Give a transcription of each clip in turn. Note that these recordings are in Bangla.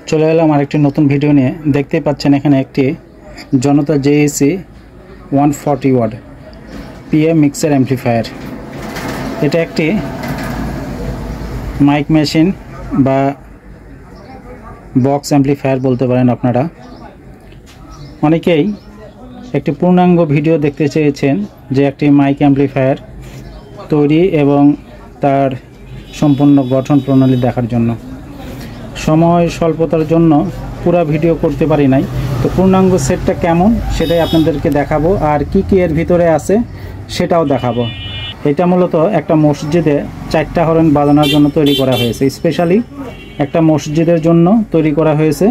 চলে এলাম আরেকটি নতুন ভিডিও নিয়ে। দেখতেই পাচ্ছেন এখানে একটি Janata JAC 140 watt PM mixer amplifier. এটা একটি মাইক মেশিন বা বক্স অ্যাম্পলিফায়ার বলতে পারেন আপনারা। অনেকেই একটি পূর্ণাঙ্গ ভিডিও দেখতে চেয়েছেন যে একটি মাইক অ্যাম্পলিফায়ার তৈরি এবং তার সম্পূর্ণ গঠন প্রণালী দেখার জন্য। সময় স্বল্পতার জন্য পুরো ভিডিও করতে পারি নাই, তো পূর্ণাঙ্গ সেটটা কেমন সেটাই আপনাদেরকে দেখাবো, আর কি কি এর ভিতরে আছে সেটাও দেখাবো। এটা মূলত একটা মসজিদে 4টা হর্ন বাজানোর জন্য তৈরি করা হয়েছে, স্পেশালি একটা মসজিদের জন্য তৈরি করা হয়েছে।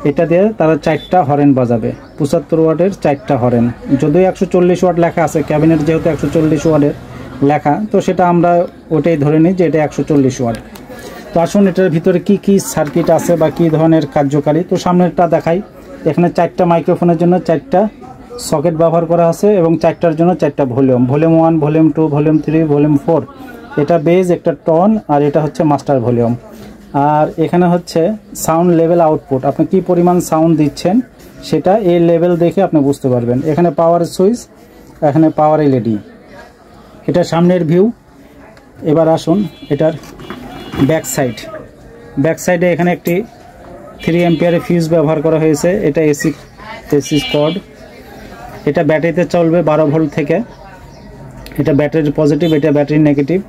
এটা দিয়ে তারা 4টা হর্ন বাজাবে, 75 ওয়াটের 4টা হর্ন। যদিও 140 ওয়াট লেখা আছে, ক্যাবিনেট যেহেতু 140 ওয়াটের লেখা, তো সেটা আমরা ওটাই ধরে নিই যে এটা 140 ওয়াট। তো আসুন এটার ভিতরে কি কি সার্কিট আছে বা কী ধরনের কার্যকারী। তো সামনেরটা দেখাই। এখানে 4টা মাইক্রোফোনের জন্য 4টা সকেট ব্যবহার করা আছে এবং 4টার জন্য 4টা volume, volume 1, volume 2, volume 3, volume 4। এটা বেজ, একটা টন, আর এটা হচ্ছে মাস্টার ভলিউম। আর এখানে হচ্ছে সাউন্ড লেভেল আউটপুট, আপনি কি পরিমাণ সাউন্ড দিচ্ছেন সেটা এই লেভেল দেখে আপনি বুঝতে পারবেন। এখানে পাওয়ার সুইচ, এখানে পাওয়ার এলইডি। এটা সামনের ভিউ। এবার আসুন এটার ব্যাক সাইডে এখানে একটি 3 অ্যাম্পিয়ারের ফিউজ ব্যবহার করা হয়েছে। এটা এসি কর্ড। এটা ব্যাটারিতে চলবে 12 ভোল্ট থেকে। এটা ব্যাটারির পজিটিভ, এটা ব্যাটারি নেগেটিভ।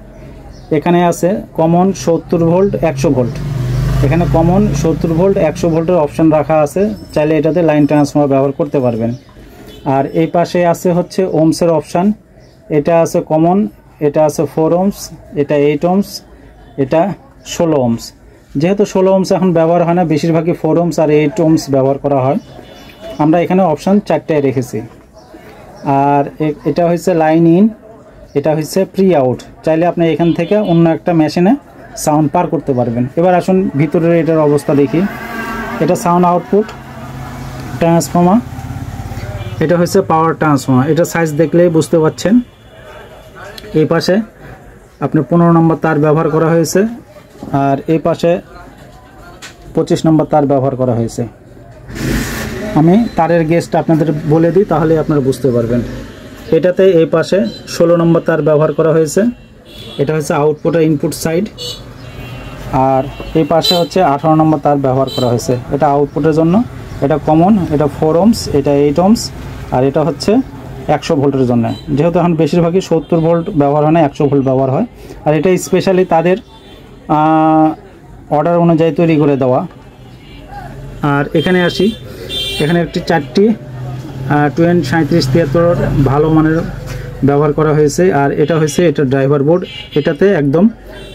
এখানে আছে কমন 70 ভোল্ট 100 ভোল্ট। এখানে কমন 70 ভোল্ট 100 ভোল্টের অপশন রাখা আছে, চাইলে এটাতে লাইন ট্রান্সফর্মার ব্যবহার করতে পারবেন। আর এই পাশে আছে হচ্ছে ওমসের অপশান। এটা আছে কমন, এটা আছে 4 ওমস, এটা 8 ওমস, এটা 16 ওমস। যেহেতু 16 ওমস এখন ব্যবহার হয় না, বেশিরভাগই 4 ওমস আর 8 ওমস ব্যবহার করা হয়। আমরা এখানে অপশান 4টায় রেখেছি। আর এটা হচ্ছে লাইন ইন, এটা হচ্ছে প্রি আউট। চাইলে আপনি এখান থেকে অন্য একটা মেশিনে সাউন্ড পার করতে পারবেন। এবার আসুন ভিতরের এটার অবস্থা দেখি। এটা সাউন্ড আউটপুট ট্রান্সফর্মার, এটা হচ্ছে পাওয়ার ট্রান্সফর্মার। এটা সাইজ দেখলেই বুঝতে পারছেন। এই পাশে আপনি 15 নম্বর তার ব্যবহার করা হয়েছে, আর এই পাশে 25 নম্বর তার ব্যবহার করা হয়েছে। আমি তারের গেজটা আপনাদের বলে দিই, তাহলে আপনারা বুঝতে পারবেন। এটাতে এই পাশে 16 নম্বর তার ব্যবহার করা হয়েছে। এটা হচ্ছে আউটপুটের ইনপুট সাইড। আর এই পাশে হচ্ছে 18 নম্বর তার ব্যবহার করা হয়েছে, এটা আউটপুটের জন্য। এটা কমন, এটা 4 ওমস, এটা 8 ওমস, আর এটা হচ্ছে 100 ভোল্টের জন্য। যেহেতু এখন বেশিরভাগই 70 ভোল্ট ব্যবহার হয় না, 100 ভোল্ট ব্যবহার হয়। আর এটা স্পেশালি তাদের অর্ডার অনুযায়ী তৈরি করে দেওয়া। আর এখানে আসি, এখানে একটি 4টি 3773 ভালো মানের ব্যবহার করা হয়েছে। আর এটা হচ্ছে এটা ড্রাইভার বোর্ড, এটাতে একদম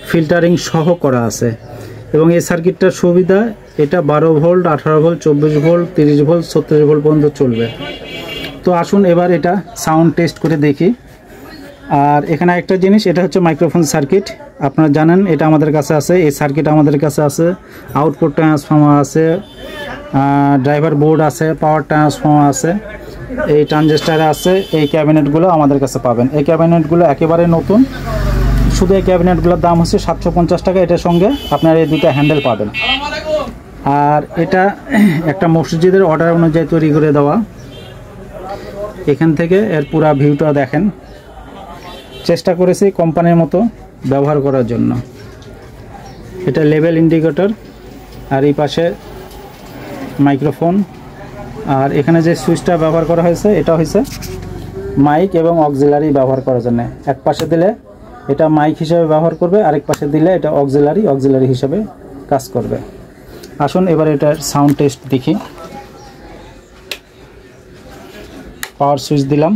ফিল্টারিং সহ করা আছে। এবং এই সার্কিটটার সুবিধা, এটা 12 volt, 18 volt, 24 volt, 30 volt, 36 volt পর্যন্ত চলবে। তো আসুন এবার এটা সাউন্ড টেস্ট করে দেখি। আর এখানে একটা জিনিস, এটা হচ্ছে মাইক্রোফোন সার্কিট। আপনারা জানেন এটা আমাদের কাছে আছে, এই সার্কিট আমাদের কাছে আছে। আউটপুট ট্রান্সফর্মার আছে, ড্রাইভার বোর্ড আছে, পাওয়ার ট্রান্সফর্মার আছে, এই ট্রানজিস্টার আছে। এই ক্যাবিনেটগুলো আমাদের কাছে পাবেন। এই ক্যাবিনেটগুলো একেবারে নতুন, শুধু এই ক্যাবিনেটগুলোর দাম হচ্ছে 750 টাকা। এটার সঙ্গে আপনারা এই 2টা হ্যান্ডেল পাবেন। আর এটা একটা মসজিদের অর্ডার অনুযায়ী তৈরি করে দেওয়া। এখান থেকে এর পুরো ভিউটা দেখেন। চেষ্টা করেছি কোম্পানির মতো ব্যবহার করার জন্য। এটা লেভেল ইন্ডিকেটর, আর এই পাশে মাইক্রোফোন। আর এখানে যে সুইচটা ব্যবহার করা হয়েছে, এটা হয়েছে মাইক এবং অক্সিলারি ব্যবহার করার জন্য। এক পাশে দিলে এটা মাইক হিসেবে ব্যবহার করবে, আরেক পাশে দিলে এটা অক্সিলারি হিসেবে কাজ করবে। আসুন এবার এটার সাউন্ড টেস্ট দেখি। পাওয়ার সুইচ দিলাম।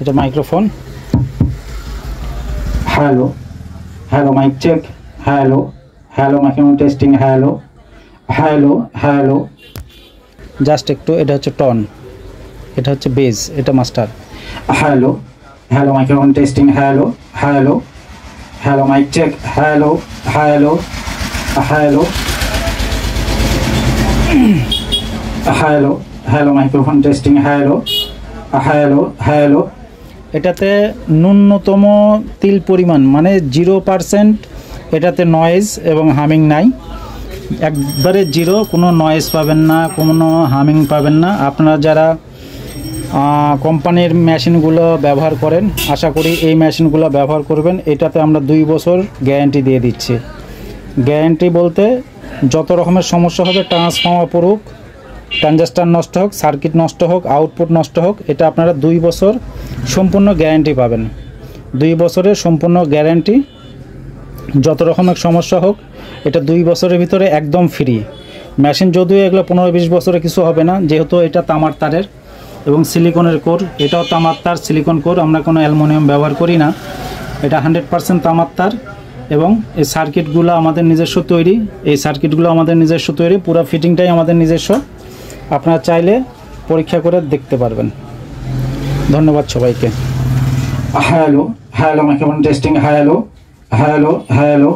এটা microphone. Hello mike check. Hello microphone testing. Hello. Just একটু। এটা হচ্ছে টন, এটা হচ্ছে বেজ, এটা master. Hello microphone testing. Hello mike check. Hello microphone testing. Hello hello. এটাতে ন্যূনতম তিল পরিমাণ মানে 0%, এটাতে নয়েজ এবং হামিং নাই, একবারে জিরো, কোনো নয়েজ পাবেন না, কোনো হামিং পাবেন না। আপনারা যারা কোম্পানির মেশিনগুলো ব্যবহার করেন আশা করি এই মেশিনগুলো ব্যবহার করবেন। এটাতে আমরা 2 বছর গ্যারান্টি দিয়ে দিচ্ছি। গ্যারান্টি বলতে যত রকমের সমস্যা হবে, ট্রান্সফর্মার পড়ুক, ট্রানজিস্টর নষ্ট হোক, সার্কিট নষ্ট হোক, আউটপুট নষ্ট হোক, এটা আপনারা 2 বছর সম্পূর্ণ গ্যারান্টি পাবেন। 2 বছরের সম্পূর্ণ গ্যারান্টি, যত রকমের সমস্যা হোক এটা 2 বছরের ভিতরে একদম ফ্রি। মেশিন যদিও এগুলো 15-20 বছরে কিছু হবে না, যেহেতু এটা তামার তারের এবং সিলিকনের কোর, এটাও তামার তার সিলিকন কোর, আমরা কোনো অ্যালুমিনিয়াম ব্যবহার করি না, এটা 100% তামার তার। এবং এই সার্কিটগুলো আমাদের নিজস্ব তৈরি, এই সার্কিটগুলো আমাদের নিজস্ব তৈরি, পুরো ফিটিংটাই আমাদের নিজস্ব। আপনারা চাইলে পরীক্ষা করে দেখতে পারবেন। ধন্যবাদ সবাইকে। Hello hello, microphone testing. Hello hello hello.